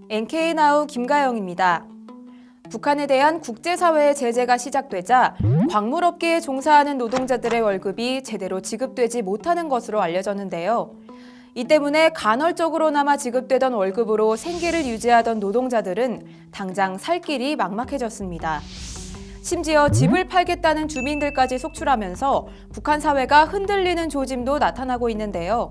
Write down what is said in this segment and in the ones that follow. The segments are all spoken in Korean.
NK나우 김가영입니다. 북한에 대한 국제사회의 제재가 시작되자 광물업계에 종사하는 노동자들의 월급이 제대로 지급되지 못하는 것으로 알려졌는데요. 이 때문에 간헐적으로나마 지급되던 월급으로 생계를 유지하던 노동자들은 당장 살 길이 막막해졌습니다. 심지어 집을 팔겠다는 주민들까지 속출하면서 북한 사회가 흔들리는 조짐도 나타나고 있는데요.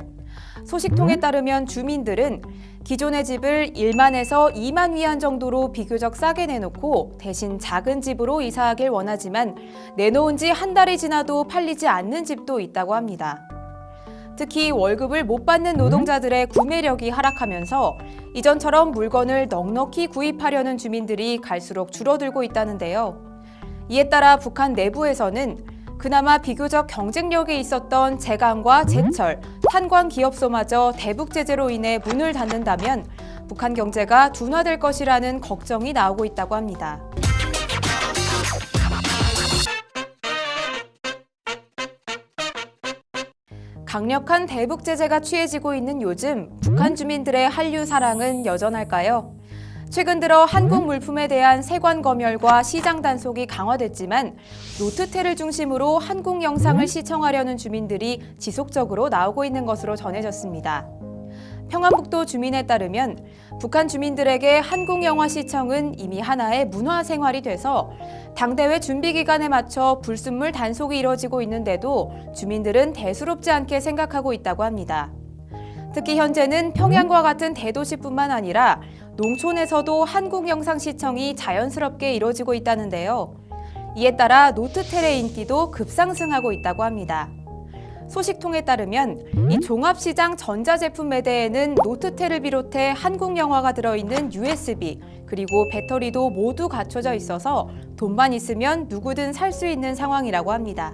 소식통에 따르면 주민들은 기존의 집을 1만에서 2만 위안 정도로 비교적 싸게 내놓고 대신 작은 집으로 이사하길 원하지만 내놓은 지 한 달이 지나도 팔리지 않는 집도 있다고 합니다. 특히 월급을 못 받는 노동자들의 구매력이 하락하면서 이전처럼 물건을 넉넉히 구입하려는 주민들이 갈수록 줄어들고 있다는데요. 이에 따라 북한 내부에서는 그나마 비교적 경쟁력이 있었던 제강과 제철, 탄광 기업소마저 대북 제재로 인해 문을 닫는다면 북한 경제가 둔화될 것이라는 걱정이 나오고 있다고 합니다. 강력한 대북 제재가 취해지고 있는 요즘 북한 주민들의 한류 사랑은 여전할까요? 최근 들어 한국 물품에 대한 세관 검열과 시장 단속이 강화됐지만 노트텔을 중심으로 한국 영상을 시청하려는 주민들이 지속적으로 나오고 있는 것으로 전해졌습니다. 평안북도 주민에 따르면 북한 주민들에게 한국 영화 시청은 이미 하나의 문화 생활이 돼서 당대회 준비 기간에 맞춰 불순물 단속이 이뤄지고 있는데도 주민들은 대수롭지 않게 생각하고 있다고 합니다. 특히 현재는 평양과 같은 대도시뿐만 아니라 농촌에서도 한국 영상 시청이 자연스럽게 이뤄지고 있다는데요. 이에 따라 노트텔의 인기도 급상승하고 있다고 합니다. 소식통에 따르면 이 종합시장 전자제품 매대에는 노트텔을 비롯해 한국 영화가 들어있는 USB 그리고 배터리도 모두 갖춰져 있어서 돈만 있으면 누구든 살 수 있는 상황이라고 합니다.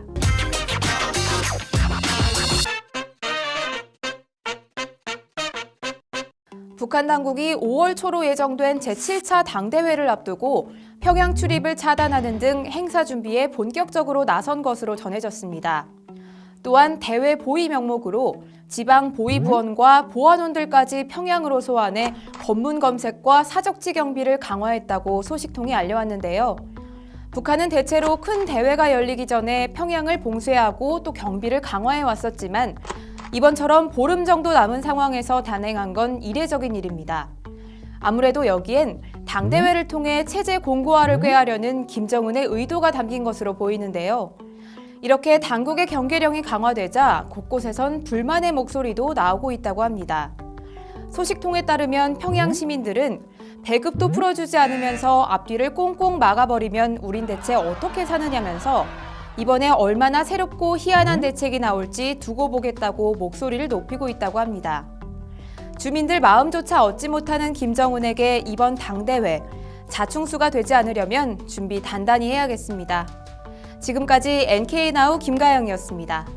북한 당국이 5월 초로 예정된 제7차 당대회를 앞두고 평양 출입을 차단하는 등 행사 준비에 본격적으로 나선 것으로 전해졌습니다. 또한 대회 보위 명목으로 지방 보위부원과 보안원들까지 평양으로 소환해 검문 검색과 사적지 경비를 강화했다고 소식통이 알려왔는데요. 북한은 대체로 큰 대회가 열리기 전에 평양을 봉쇄하고 또 경비를 강화해 왔었지만 이번처럼 보름 정도 남은 상황에서 단행한 건 이례적인 일입니다. 아무래도 여기엔 당대회를 통해 체제 공고화를 꾀하려는 김정은의 의도가 담긴 것으로 보이는데요. 이렇게 당국의 경계령이 강화되자 곳곳에선 불만의 목소리도 나오고 있다고 합니다. 소식통에 따르면 평양 시민들은 배급도 풀어주지 않으면서 앞뒤를 꽁꽁 막아버리면 우린 대체 어떻게 사느냐면서 이번에 얼마나 새롭고 희한한 대책이 나올지 두고 보겠다고 목소리를 높이고 있다고 합니다. 주민들 마음조차 얻지 못하는 김정은에게 이번 당대회, 자충수가 되지 않으려면 준비 단단히 해야겠습니다. 지금까지 NK나우 김가영이었습니다.